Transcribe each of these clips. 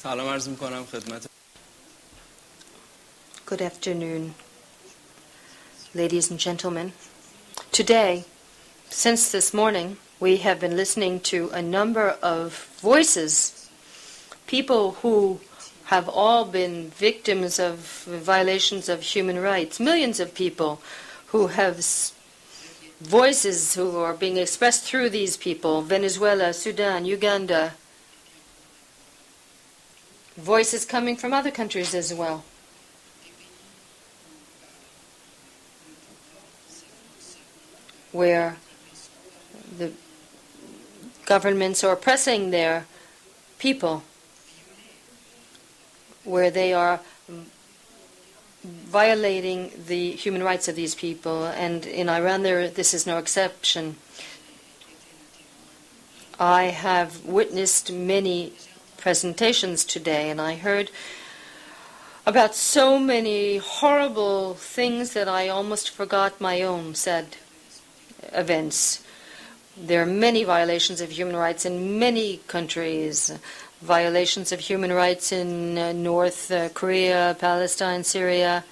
سلام عرض می‌کنم خدمت. Good afternoon, ladies and gentlemen. Today, since this morning, we have been listening to a number of voices, people who have all been victims of violations of human rights, millions of people who have voices who are being expressed through these people, Venezuela, Sudan, Uganda, voices coming from other countries as well. Where the governments are oppressing their people, where they are violating the human rights of these people, and in Iran this is no exception. I have witnessed many presentations today, and I heard about so many horrible things that I almost forgot my own sad events. There are many violations of human rights in many countries, violations of human rights in North Korea, Palestine, Syria,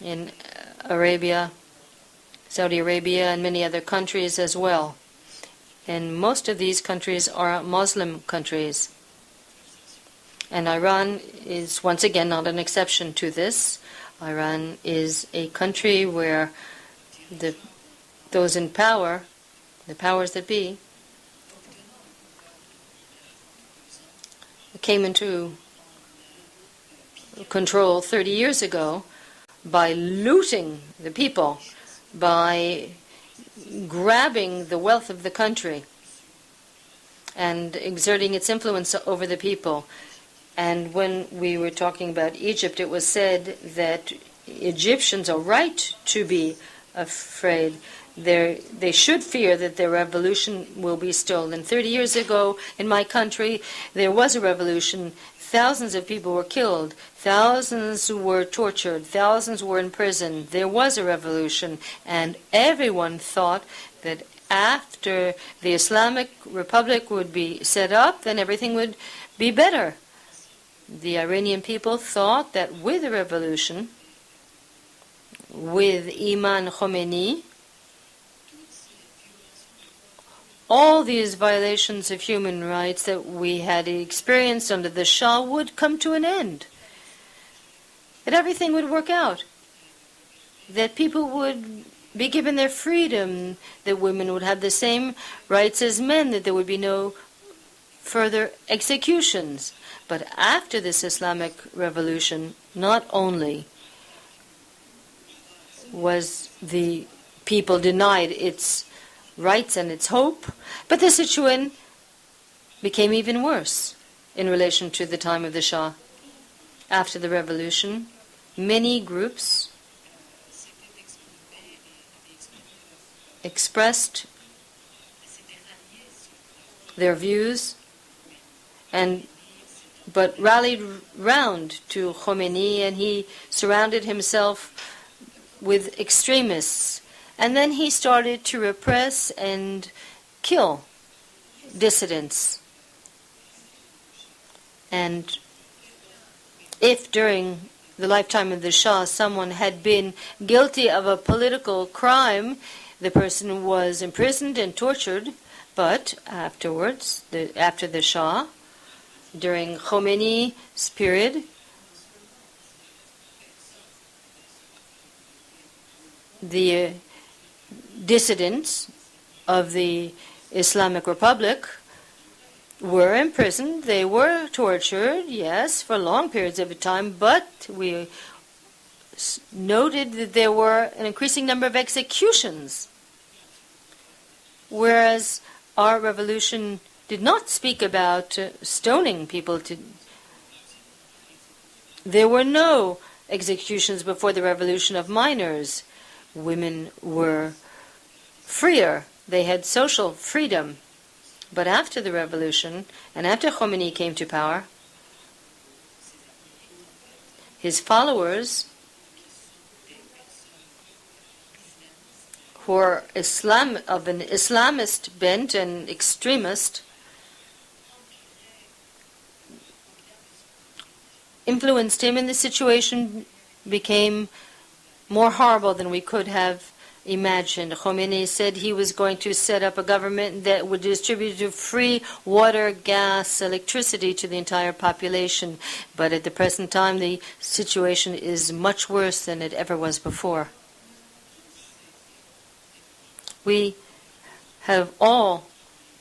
in Arabia, Saudi Arabia, and many other countries as well. And most of these countries are Muslim countries. And Iran is once again not an exception to this. Iran is a country where those in power, the powers that be, came into control 30 years ago by looting the people, by grabbing the wealth of the country and exerting its influence over the people. And when we were talking about Egypt, it was said that Egyptians are right to be afraid. They should fear that their revolution will be stolen. 30 years ago in my country, there was a revolution. Thousands of people were killed. Thousands were tortured. Thousands were in prison. There was a revolution, and everyone thought that after the Islamic Republic would be set up, then everything would be better. The Iranian people thought that with the revolution, with Imam Khomeini, all these violations of human rights that we had experienced under the Shah would come to an end. That everything would work out. That people would be given their freedom. That women would have the same rights as men. That there would be no further executions. But after this Islamic revolution, not only was the people denied its rights and its hope, but the situation became even worse in relation to the time of the Shah. After the revolution, many groups expressed their views but rallied round to Khomeini, and he surrounded himself with extremists. And then he started to repress and kill dissidents. And if during the lifetime of the Shah someone had been guilty of a political crime, the person was imprisoned and tortured. But afterwards, after the Shah, during Khomeini's period, the dissidents of the Islamic Republic were imprisoned. They were tortured, yes, for long periods of time, but we noted that there were an increasing number of executions, whereas our revolution did not speak about stoning people. There were no executions before the revolution of minors. Women were freer. They had social freedom. But after the revolution, and after Khomeini came to power, his followers, who are of an Islamist bent and extremist, influenced him, and the situation became more horrible than we could have imagined. Khomeini said he was going to set up a government that would distribute free water, gas, electricity to the entire population. But at the present time, the situation is much worse than it ever was before. We have all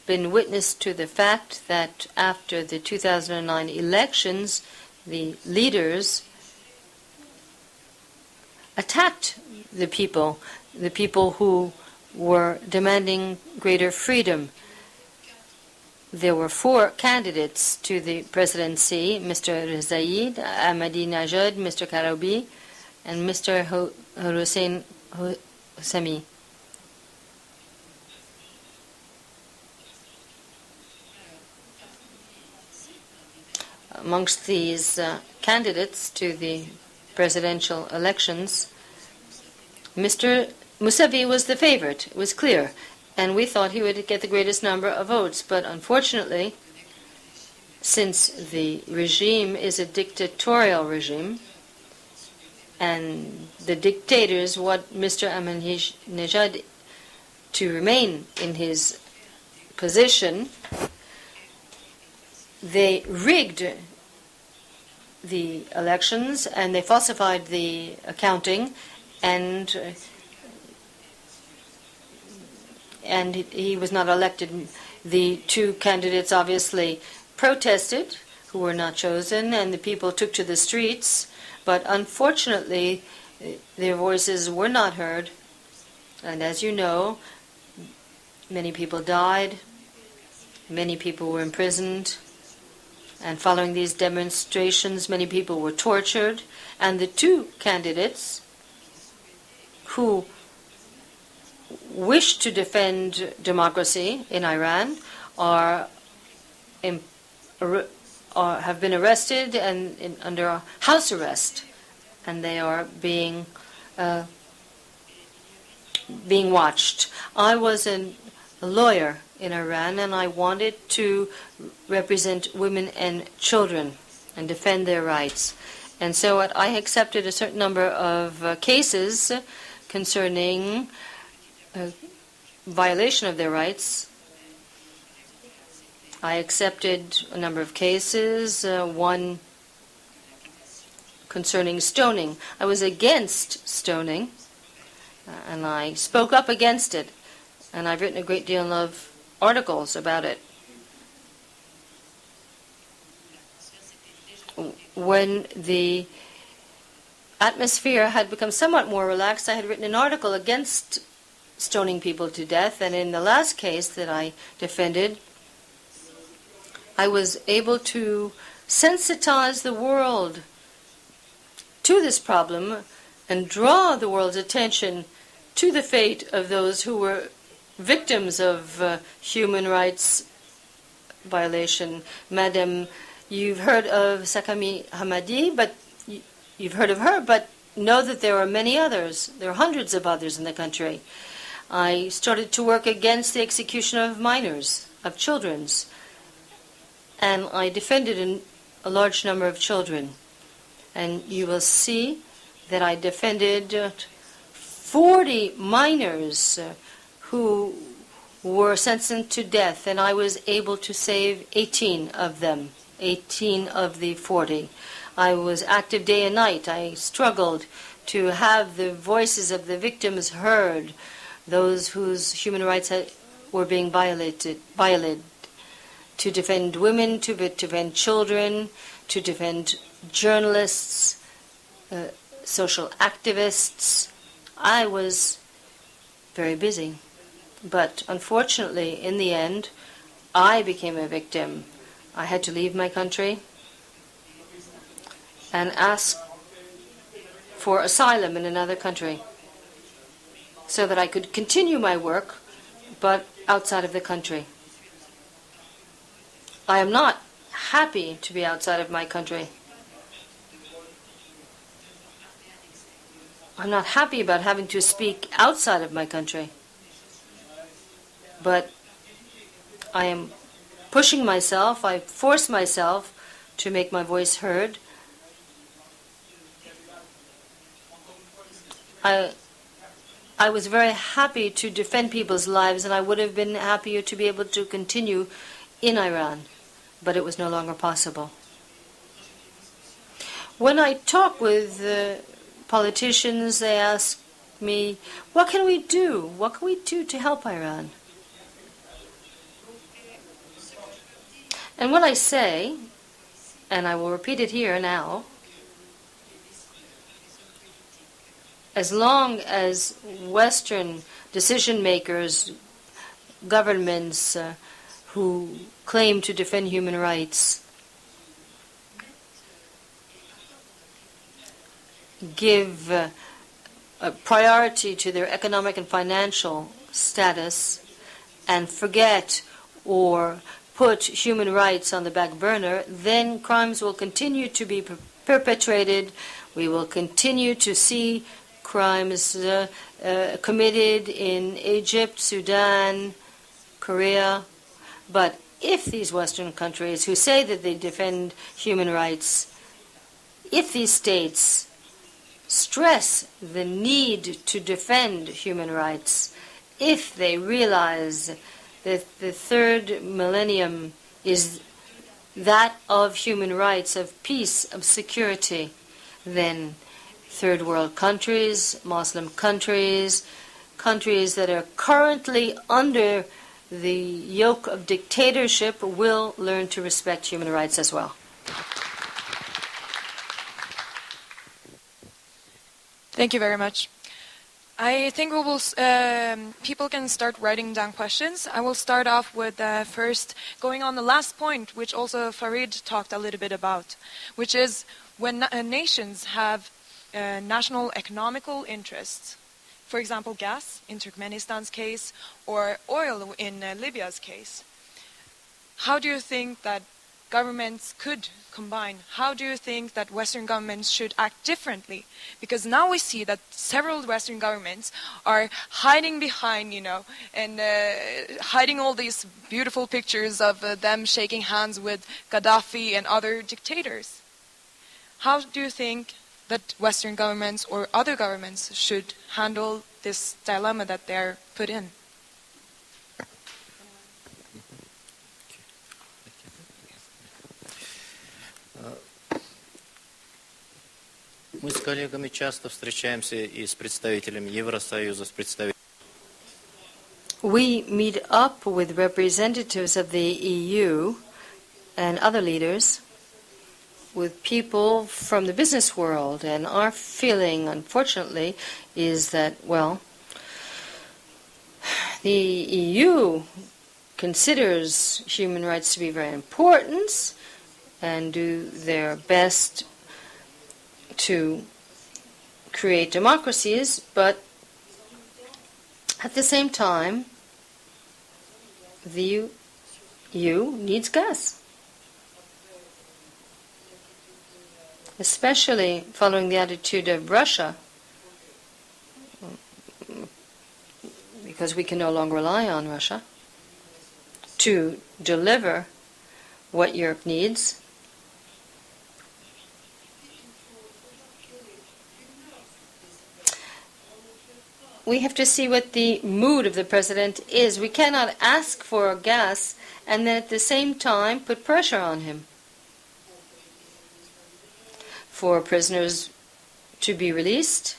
been witness to the fact that after the 2009 elections, the leaders attacked the people who were demanding greater freedom. There were 4 candidates to the presidency, Mr. Zaid, Ahmadinejad, Mr. Karoubi, and Mr. Hossein Hosseini. Amongst these candidates to the presidential elections, Mr. Mostafaei was the favorite. It was clear. And we thought he would get the greatest number of votes. But unfortunately, since the regime is a dictatorial regime, and the dictators want Mr. Ahmadinejad to remain in his position, they rigged the elections and they falsified the accounting, and he was not elected. The 2 candidates obviously protested, who were not chosen, and the people took to the streets, but unfortunately their voices were not heard. And as you know, many people died, many people were imprisoned, and following these demonstrations, many people were tortured. And the 2 candidates who wish to defend democracy in Iran have been arrested and under house arrest, and they are being watched. I was a lawyer in Iran, and I wanted to represent women and children and defend their rights. And so I accepted a certain number of cases concerning violation of their rights. I accepted a number of cases, one concerning stoning. I was against stoning, and I spoke up against it, and I've written a great deal of articles about it. When the atmosphere had become somewhat more relaxed, I had written an article against stoning people to death, and in the last case that I defended, I was able to sensitize the world to this problem and draw the world's attention to the fate of those who were victims of human rights violation. Madam, you've heard of Sakami Hamadi, but you've heard of her, but know that there are many others. There are hundreds of others in the country. I started to work against the execution of minors, of children, and I defended a large number of children. And you will see that I defended 40 minors who were sentenced to death, and I was able to save 18 of them, 18 of the 40. I was active day and night. I struggled to have the voices of the victims heard, those whose human rights were being violated, to defend women, to defend children, to defend journalists, social activists. I was very busy. But unfortunately, in the end, I became a victim. I had to leave my country and ask for asylum in another country so that I could continue my work, but outside of the country. I am not happy to be outside of my country. I'm not happy about having to speak outside of my country. But I am pushing myself, I force myself to make my voice heard, I was very happy to defend people's lives, and I would have been happier to be able to continue in Iran, but it was no longer possible. When I talk with politicians, they ask me, what can we do? What can we do to help Iran? And what I say, and I will repeat it here now, as long as Western decision makers, governments who claim to defend human rights, give a priority to their economic and financial status and forget or put human rights on the back burner, then crimes will continue to be perpetrated. We will continue to see crimes committed in Egypt, Sudan, Korea. But if these Western countries who say that they defend human rights, if these states stress the need to defend human rights, if they realize that the third millennium is that of human rights, of peace, of security, then third world countries, Muslim countries, countries that are currently under the yoke of dictatorship will learn to respect human rights as well. Thank you very much. I think we will, people can start writing down questions. I will start off with first going on the last point, which also Farid talked a little bit about, which is when nations have national economical interests, for example, gas in Turkmenistan's case or oil in Libya's case. How do you think that governments could combine? How do you think that Western governments should act differently? Because now we see that several Western governments are hiding behind, and hiding all these beautiful pictures of them shaking hands with Gaddafi and other dictators. How do you think that Western governments or other governments should handle this dilemma that they're put in? Мы с коллегами часто встречаемся и с представителями Евросоюза, с представителями. We meet up with representatives of the EU and other leaders, with people from the business world, and our feeling, unfortunately, is that, well, the EU considers human rights to be very important and do their best to create democracies, but at the same time, the EU needs gas, especially following the attitude of Russia, because we can no longer rely on Russia to deliver what Europe needs. We have to see what the mood of the president is. We cannot ask for gas and then at the same time put pressure on him for prisoners to be released,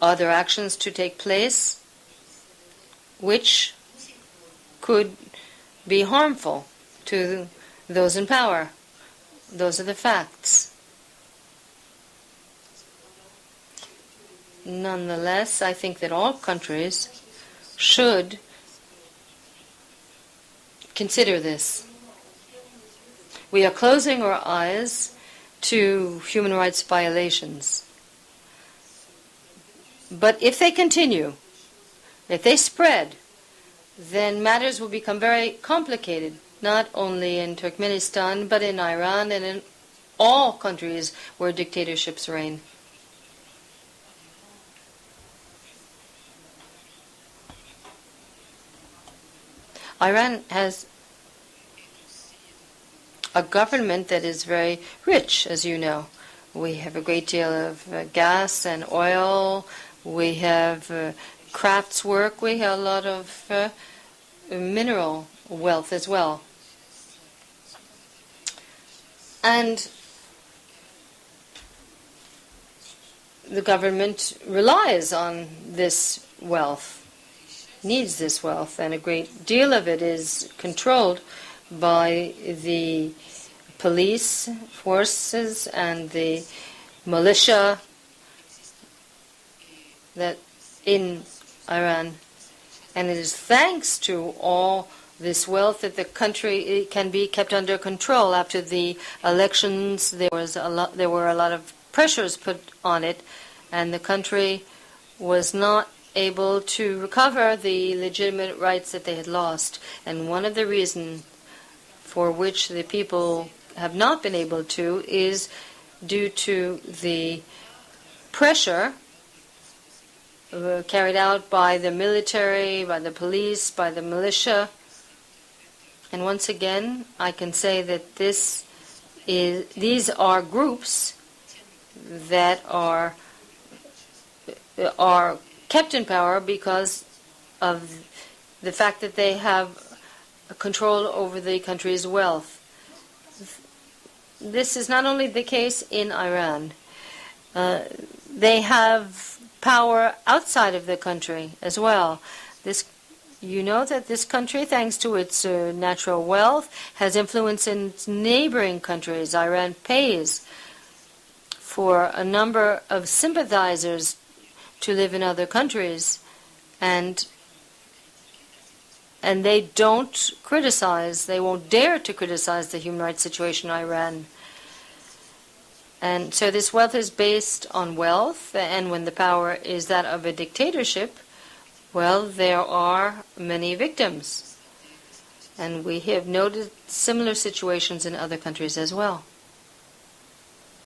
other actions to take place which could be harmful to those in power. Those are the facts. Nonetheless, I think that all countries should consider this. We are closing our eyes to human rights violations. But if they continue, if they spread, then matters will become very complicated, not only in Turkmenistan, but in Iran and in all countries where dictatorships reign. Iran has a government that is very rich, as you know. We have a great deal of gas and oil. We have crafts work. We have a lot of mineral wealth as well. And the government relies on this wealth, needs this wealth, and a great deal of it is controlled by the police forces and the militia that in Iran. And it is thanks to all this wealth that the country can be kept under control. After the elections, there were a lot of pressures put on it, and the country was not able to recover the legitimate rights that they had lost. And one of the reasons for which the people have not been able to is due to the pressure carried out by the military, by the police, by the militia. And once again, I can say that these are groups that are kept in power because of the fact that they have control over the country's wealth. This is not only the case in Iran. They have power outside of the country as well. You know that this country, thanks to its natural wealth, has influence in its neighboring countries. Iran pays for a number of sympathizers to live in other countries, and they don't criticize, they won't dare to criticize the human rights situation in Iran. And so this wealth is based on wealth, and when the power is that of a dictatorship, well, there are many victims. And we have noted similar situations in other countries as well.